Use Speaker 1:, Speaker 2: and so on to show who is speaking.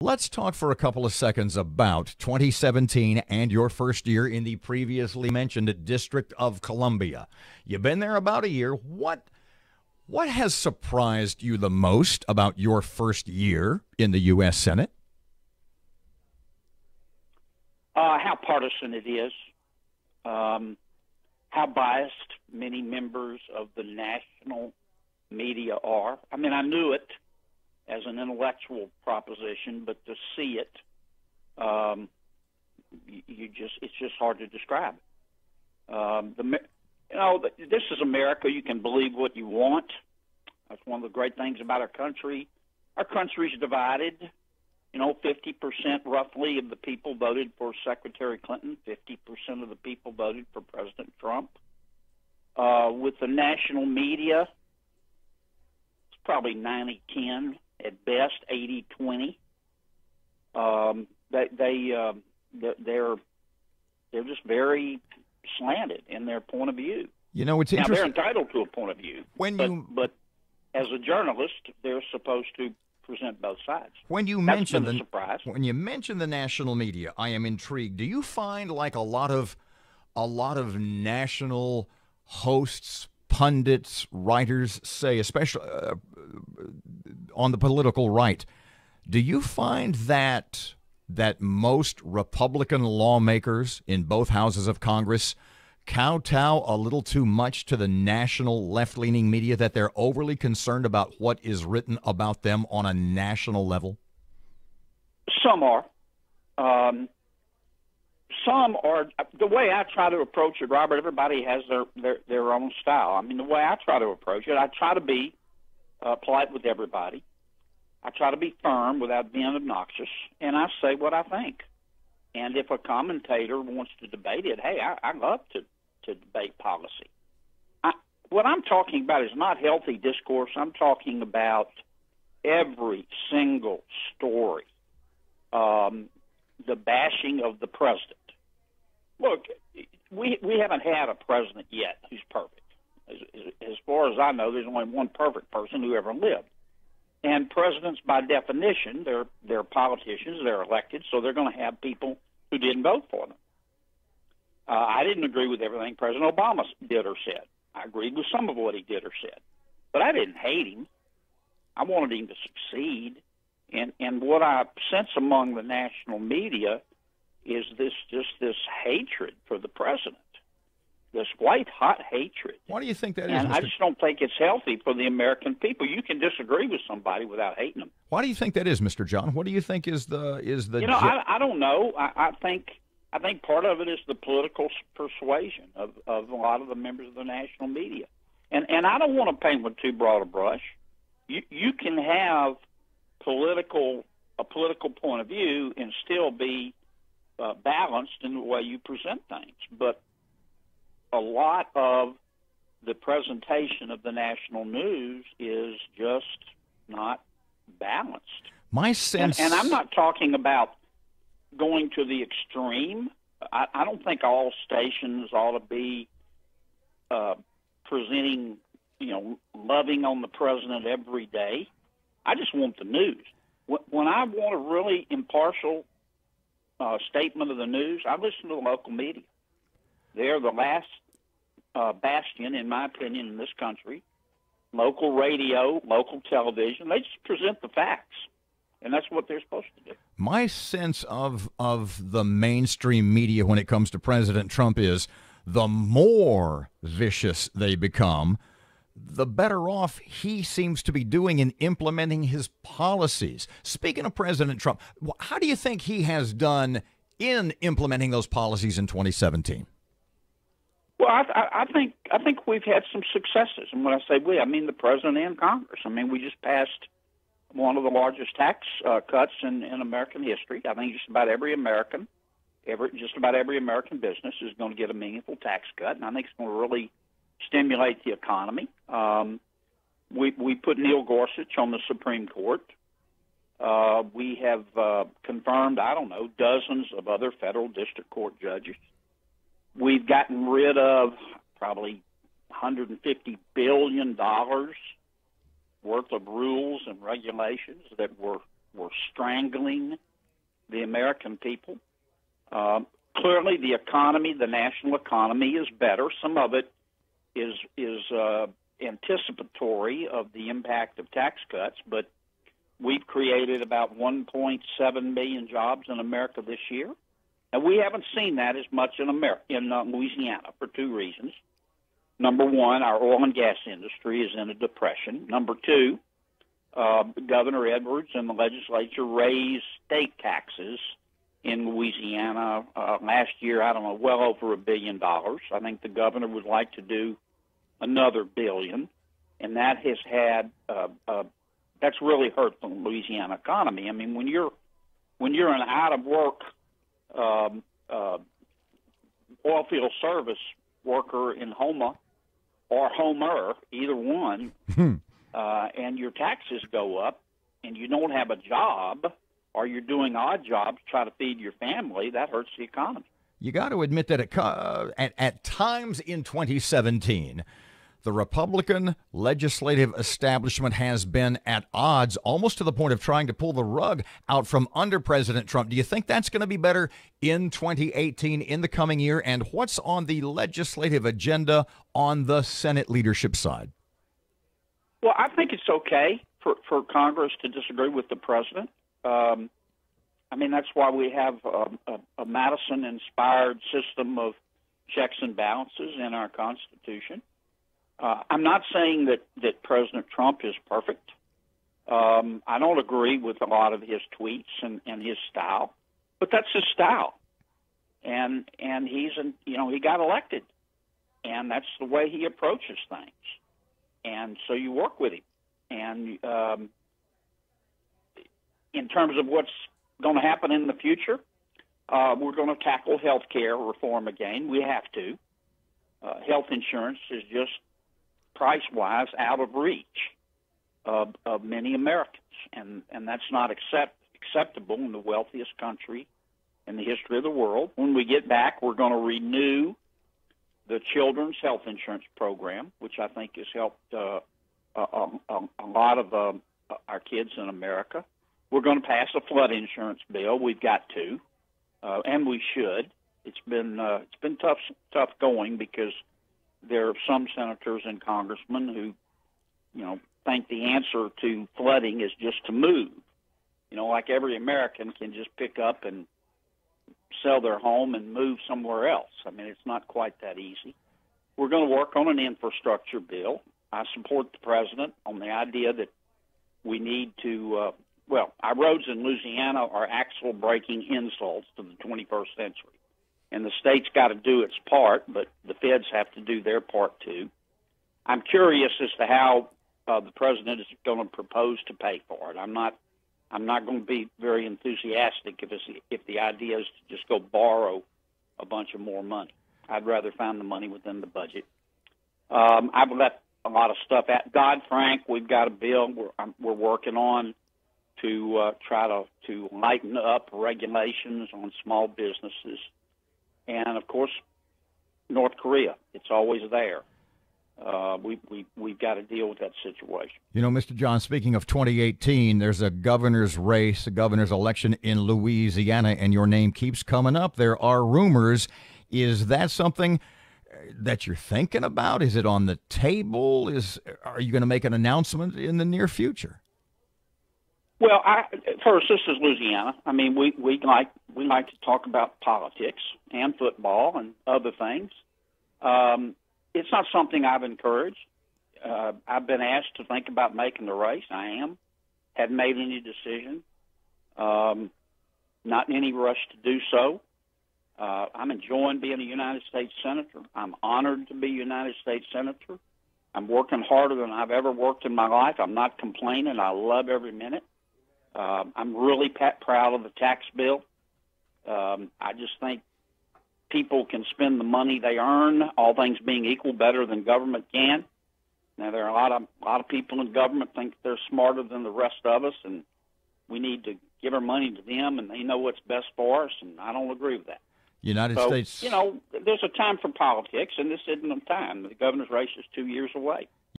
Speaker 1: Let's talk for a couple of seconds about 2017 and your first year in the previously mentioned District of Columbia. You've been there about a year. What has surprised you the most about your first year in the U.S. Senate?
Speaker 2: How partisan it is, how biased many members of the national media are. I mean, I knew it as an intellectual proposition, but to see it, it's just hard to describe. This is America. You can believe what you want. That's one of the great things about our country. Our country's divided. 50% roughly of the people voted for Secretary Clinton. 50% of the people voted for President Trump. With the national media, it's probably 90-10. At best, 80-20. They're just very slanted in their point of view.
Speaker 1: It's
Speaker 2: now,
Speaker 1: interesting.
Speaker 2: they're entitled to a point of view, but as a journalist, they're supposed to present both sides.
Speaker 1: When you
Speaker 2: That's
Speaker 1: mention
Speaker 2: been a surprise.
Speaker 1: When you mention the national media, I am intrigued. Do you find like a lot of national hosts, pundits, writers say, especially on the political right, do you find that most Republican lawmakers in both houses of Congress kowtow a little too much to the national left-leaning media, that they're overly concerned about what is written about them on a national level?
Speaker 2: Some are. Some are. The way I try to approach it, Robert, everybody has their own style. I mean, the way I try to approach it, I try to be polite with everybody. I try to be firm without being obnoxious, and I say what I think. And if a commentator wants to debate it, hey, I love to debate policy. What I'm talking about is not healthy discourse. I'm talking about every single story, the bashing of the president. Look, we haven't had a president yet who's perfect. As far as I know, there's only one perfect person who ever lived. And presidents, by definition, they're politicians, they're elected, so they're going to have people who didn't vote for them. I didn't agree with everything President Obama did or said. I agreed with some of what he did or said. But I didn't hate him. I wanted him to succeed. And what I sense among the national media is this hatred for the president, this white-hot hatred.
Speaker 1: Why do you think that is,
Speaker 2: And I just don't think it's healthy for the American people. You can disagree with somebody without hating them.
Speaker 1: Why do you think that is, Mr. John? What do you think is the?
Speaker 2: I don't know. I think part of it is the political persuasion of a lot of the members of the national media. And I don't want to paint with too broad a brush. You can have a political point of view and still be balanced in the way you present things. But a lot of the presentation of the national news is just not balanced.
Speaker 1: My sense,
Speaker 2: and I'm not talking about going to the extreme. I don't think all stations ought to be presenting, loving on the president every day. I just want the news. When I want a really impartial statement of the news, I listen to the local media. They're the last bastion, in my opinion, in this country. Local radio, local television, they just present the facts. And that's what they're supposed to do.
Speaker 1: My sense of the mainstream media when it comes to President Trump is the more vicious they become, the better off he seems to be doing in implementing his policies. Speaking of President Trump, how do you think he has done in implementing those policies in 2017?
Speaker 2: Well, I think we've had some successes. And when I say we, I mean the president and Congress. I mean, we just passed one of the largest tax cuts in American history. I think just about every American business is going to get a meaningful tax cut, and I think it's going to really stimulate the economy. We put Neil Gorsuch on the Supreme Court. We have confirmed, dozens of other federal district court judges. We've gotten rid of probably $150 billion worth of rules and regulations that were We're strangling the American people. Clearly, the economy, the national economy, is better. Some of it is anticipatory of the impact of tax cuts, but we've created about 1.7 million jobs in America this year. And we haven't seen that as much in Louisiana for two reasons. Number one, our oil and gas industry is in a depression. Number two, Governor Edwards and the legislature raised state taxes in Louisiana last year, I don't know, well over $1 billion. I think the governor would like to do another $1 billion, and that has had that's really hurt the Louisiana economy. I mean, when you're an out of work oil field service worker in Houma or Homer, either one, and your taxes go up, and you don't have a job, or you're doing odd jobs to try to feed your family, that hurts the economy.
Speaker 1: You got to admit that at times in 2017, the Republican legislative establishment has been at odds, almost to the point of trying to pull the rug out from under President Trump. Do you think that's going to be better in 2018, in the coming year? And what's on the legislative agenda on the Senate leadership side?
Speaker 2: Well, I think it's okay for Congress to disagree with the president. I mean, that's why we have a Madison-inspired system of checks and balances in our Constitution. I'm not saying that President Trump is perfect. I don't agree with a lot of his tweets and his style, but that's his style. And he got elected, and that's the way he approaches things. And so you work with him. And in terms of what's going to happen in the future, we're going to tackle health care reform again. We have to. Health insurance is just price-wise out of reach of many Americans, and that's not acceptable in the wealthiest country in the history of the world. When we get back, we're going to renew the children's health insurance program, which I think has helped a lot of our kids in America. We're going to pass a flood insurance bill. We've got to, and we should. It's been tough going because there are some senators and congressmen who, think the answer to flooding is just to move. Like every American can just pick up and sell their home and move somewhere else. I mean, it's not quite that easy. We're going to work on an infrastructure bill. I support the president on the idea that we need to, our roads in Louisiana are axle-breaking insults to the 21st century. And the state's got to do its part, but the feds have to do their part too. I'm curious as to how the president is going to propose to pay for it. I'm not going to be very enthusiastic if the idea is to just go borrow a bunch of more money. I'd rather find the money within the budget. I've let a lot of stuff out. Dodd-Frank, we've got a bill we're working on to try to lighten up regulations on small businesses. And, of course, North Korea. It's always there. We've got to deal with that situation.
Speaker 1: Mr. John, speaking of 2018, there's a governor's race, a governor's election in Louisiana, and your name keeps coming up. There are rumors. Is that something that you're thinking about? Is it on the table? Are you going to make an announcement in the near future?
Speaker 2: Well, first, this is Louisiana. I mean, we like to talk about politics and football and other things. It's not something I've encouraged. I've been asked to think about making the race. I am. Hadn't made any decision. Not in any rush to do so. I'm enjoying being a United States Senator. I'm honored to be a United States Senator. I'm working harder than I've ever worked in my life. I'm not complaining. I love every minute. I'm really proud of the tax bill. I just think people can spend the money they earn, all things being equal, better than government can. Now, there are a lot of people in government think they're smarter than the rest of us, and we need to give our money to them, and they know what's best for us, and I don't agree with that.
Speaker 1: States.
Speaker 2: There's a time for politics, and this isn't a time. The governor's race is 2 years away.